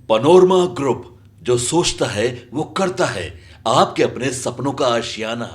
Panorama group, जो सोचता है वो करता है। आपके अपने सपनों का आशियाना।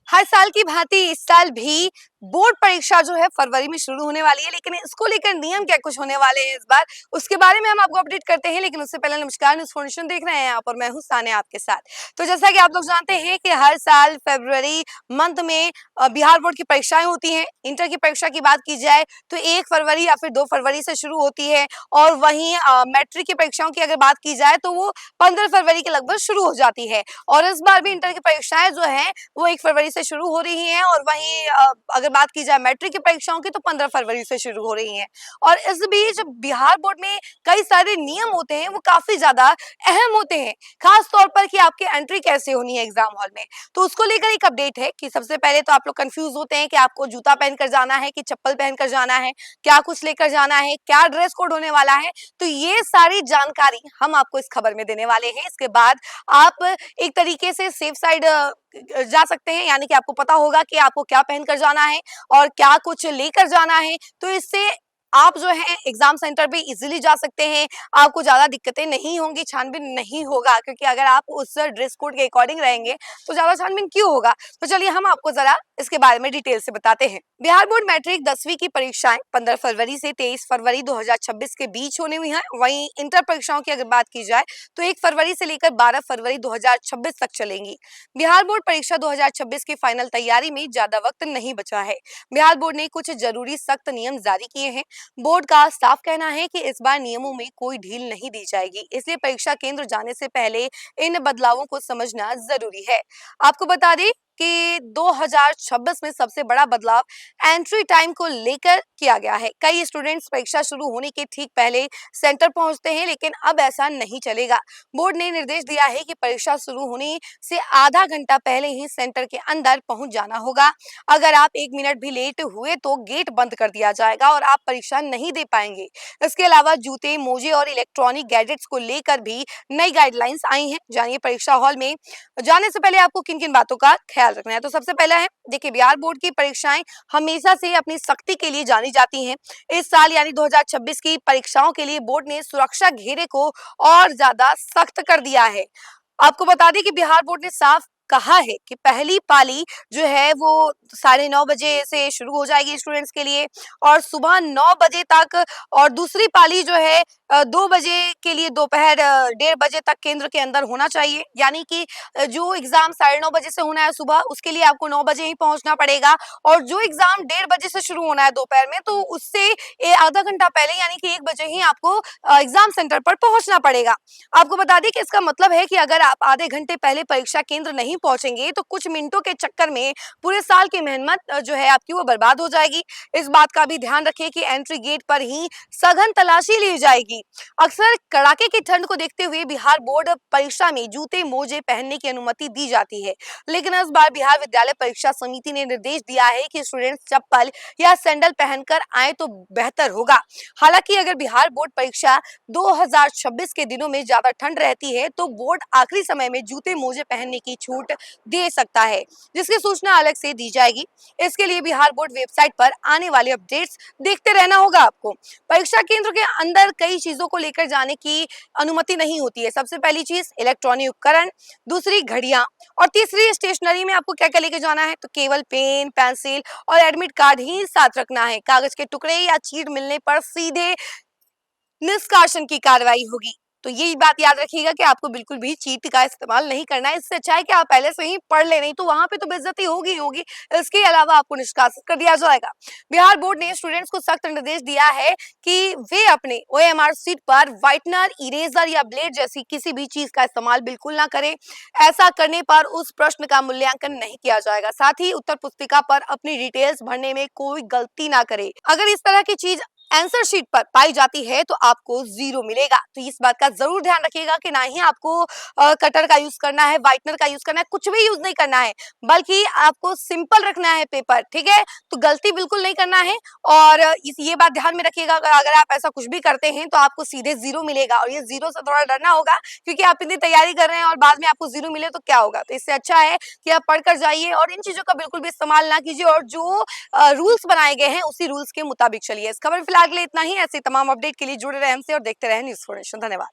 हर साल की भांति इस साल भी बोर्ड परीक्षा जो है फरवरी में शुरू होने वाली है, लेकिन इसको लेकर नियम क्या कुछ होने वाले हैं इस बार, उसके बारे में हम आपको अपडेट करते हैं। लेकिन उससे पहले नमस्कार, न्यूज़ फाउंडेशन देख रहे हैं यहाँ पर, मैं हूँ सानिया आपके साथ। तो जैसा कि आप लोग जानते हैं कि हर साल फरवरी मंथ में बिहार बोर्ड की परीक्षाएं होती हैं। इंटर की परीक्षा की बात की जाए तो 1 फरवरी या फिर 2 फरवरी से शुरू होती है, और वहीं मैट्रिक की परीक्षाओं की अगर बात की जाए तो वो 15 फरवरी के लगभग शुरू हो जाती है। और इस बार भी इंटर की परीक्षाएं जो है वो 1 फरवरी से शुरू हो रही हैं, और वहीं अगर बात की जाए मैट्रिक की परीक्षाओं की तो 15 फरवरी से शुरू हो रही हैं। और इस बीच बिहार बोर्ड में कई सारे नियम होते हैं, वो काफी ज्यादा अहम होते हैं, खास तौर पर कि आपकी एंट्री कैसे होनी है एग्जाम हॉल में। तो उसको लेकर एक अपडेट है कि सबसे पहले तो आप लोग कंफ्यूज होते हैं कि आपको जूता पहनकर जाना है कि चप्पल पहनकर जाना है, क्या कुछ लेकर जाना है, क्या ड्रेस कोड होने वाला है। तो ये सारी जानकारी हम आपको इस खबर में देने वाले हैं। इसके बाद आप एक तरीके से सेफ साइड जा सकते हैं, यानी कि आपको पता होगा कि आपको क्या पहनकर जाना है और क्या कुछ लेकर जाना है। तो इससे आप जो है एग्जाम सेंटर पे इजीली जा सकते हैं, आपको ज्यादा दिक्कतें नहीं होंगी, छानबीन नहीं होगा, क्योंकि अगर आप उस ड्रेस कोड के अकॉर्डिंग रहेंगे तो ज्यादा छानबीन क्यों होगा। तो चलिए हम आपको जरा इसके बारे में डिटेल से बताते हैं। बिहार बोर्ड मैट्रिक 10वीं की परीक्षाएं 15 फरवरी से 23 फरवरी 2026 के बीच होने हुई हैं। वहीं इंटर परीक्षाओं की अगर बात की जाए तो 1 फरवरी से लेकर 12 फरवरी 2026 तक चलेंगी। बिहार बोर्ड परीक्षा 2026 की फाइनल तैयारी में ज्यादा वक्त नहीं बचा है। बिहार बोर्ड ने कुछ जरूरी सख्त नियम जारी किए हैं। बोर्ड का साफ कहना है कि इस बार नियमों में कोई ढील नहीं दी जाएगी, इसलिए परीक्षा केंद्र जाने से पहले इन बदलावों को समझना जरूरी है। आपको बता दें कि 2026 में सबसे बड़ा बदलाव एंट्री टाइम को लेकर किया गया है। कई स्टूडेंट्स परीक्षा शुरू होने के ठीक पहले सेंटर पहुंचते हैं, लेकिन अब ऐसा नहीं चलेगा। बोर्ड ने निर्देश दिया है कि परीक्षा शुरू होने से आधा घंटा पहले ही सेंटर के अंदर पहुंच जाना होगा। अगर आप 1 मिनट भी लेट हुए तो गेट बंद कर दिया जाएगा और आप परीक्षा नहीं दे पाएंगे। इसके अलावा जूते, मोजे और इलेक्ट्रॉनिक गैजेट्स को लेकर भी नई गाइडलाइंस आई हैं। जानिए परीक्षा हॉल में जाने से पहले आपको किन किन बातों का ख्याल रखना है। तो सबसे पहला है, देखिए बिहार बोर्ड की परीक्षाएं हमेशा से अपनी सख्ती के लिए जानी जाती हैं। इस साल यानी 2026 की परीक्षाओं के लिए बोर्ड ने सुरक्षा घेरे को और ज्यादा सख्त कर दिया है। आपको बता दें कि बिहार बोर्ड ने साफ कहा है कि पहली पाली जो है वो 9:30 बजे से शुरू हो जाएगी स्टूडेंट्स के लिए, और सुबह 9 बजे तक, और दूसरी पाली जो है 2 बजे के लिए दोपहर 1:30 बजे तक केंद्र के अंदर होना चाहिए। यानी कि जो एग्जाम 9:30 बजे से होना है सुबह, उसके लिए आपको 9 बजे ही पहुंचना पड़ेगा, और जो एग्जाम 1:30 बजे से शुरू होना है दोपहर में, तो उससे आधा घंटा पहले यानी कि 1 बजे ही आपको एग्जाम सेंटर पर पहुंचना पड़ेगा। आपको बता दें कि इसका मतलब है कि अगर आप आधे घंटे पहले परीक्षा केंद्र नहीं पहुंचेंगे तो कुछ मिनटों के चक्कर में पूरे साल की मेहनत जो है आपकी वो बर्बाद हो जाएगी। इस बात का भी ध्यान रखें कि एंट्री गेट पर ही सघन तलाशी ली जाएगी। अक्सर कड़ाके की ठंड को देखते हुए बिहार बोर्ड परीक्षा में जूते मोजे पहनने की अनुमति दी जाती है, लेकिन इस बार बिहार विद्यालय परीक्षा समिति ने निर्देश दिया है कि स्टूडेंट्स चप्पल या सैंडल पहनकर आए तो बेहतर होगा। हालांकि अगर बिहार बोर्ड परीक्षा 2026 के दिनों में ज्यादा ठंड रहती है तो बोर्ड आखिरी समय में जूते मोजे पहनने की छूट दे सकता है, जिसकी सूचना अलग से दी जाएगी। इसके लिए बिहार बोर्ड वेबसाइट पर आने वाले अपडेट्स देखते रहना होगा आपको। परीक्षा केंद्र के अंदर कई चीजों को लेकर जाने की अनुमति नहीं होती है। सबसे पहली चीज इलेक्ट्रॉनिक उपकरण, दूसरी घड़ियां, और तीसरी स्टेशनरी में आपको क्या क्या लेके जाना है, तो केवल पेन, पेंसिल और एडमिट कार्ड ही साथ रखना है। कागज के टुकड़े या चीट मिलने पर सीधे निष्कासन की कार्रवाई होगी। तो यही बात याद रखिएगा कि आपको बिल्कुल भी चीट का इस्तेमाल नहीं करना है। इससे अच्छा है कि आप पहले से ही पढ़ ले, नहीं तो वहां पे तो बेइज्जती होगी ही होगी। इसके अलावा आपको निष्कासित कर दिया जाएगा। बिहार बोर्ड ने स्टूडेंट्स को सख्त निर्देश दिया है कि वे अपने ओएमआर सीट पर व्हाइटनर, इरेजर या ब्लेड जैसी किसी भी चीज का इस्तेमाल बिल्कुल ना करें। ऐसा करने पर उस प्रश्न का मूल्यांकन नहीं किया जाएगा। साथ ही उत्तर पुस्तिका पर अपनी डिटेल्स भरने में कोई गलती ना करे। अगर इस तरह की चीज आंसर शीट पर पाई जाती है तो आपको 0 मिलेगा। तो इस बात का जरूर ध्यान रखिएगा कि ना ही आपको कटर का यूज करना है, व्हाइटनर का यूज करना है, कुछ भी यूज नहीं करना है, बल्कि आपको सिंपल रखना है पेपर, ठीक है। तो गलती बिल्कुल नहीं करना है, और ये बात ध्यान में रखिएगा, अगर आप ऐसा कुछ भी करते हैं तो आपको सीधे 0 मिलेगा। और ये 0 से थोड़ा डरना होगा, क्योंकि आप इतनी तैयारी कर रहे हैं और बाद में आपको 0 मिले तो क्या होगा। तो इससे अच्छा है कि आप पढ़कर जाइए और इन चीजों का बिल्कुल भी इस्तेमाल ना कीजिए, और जो रूल्स बनाए गए हैं उसी रूल्स के मुताबिक चलिए। इस खबर फिलहाल के लिए इतना ही। ऐसे तमाम अपडेट के लिए जुड़े रहे हमसे और देखते रहे न्यूज़ फाउंडेशन। धन्यवाद।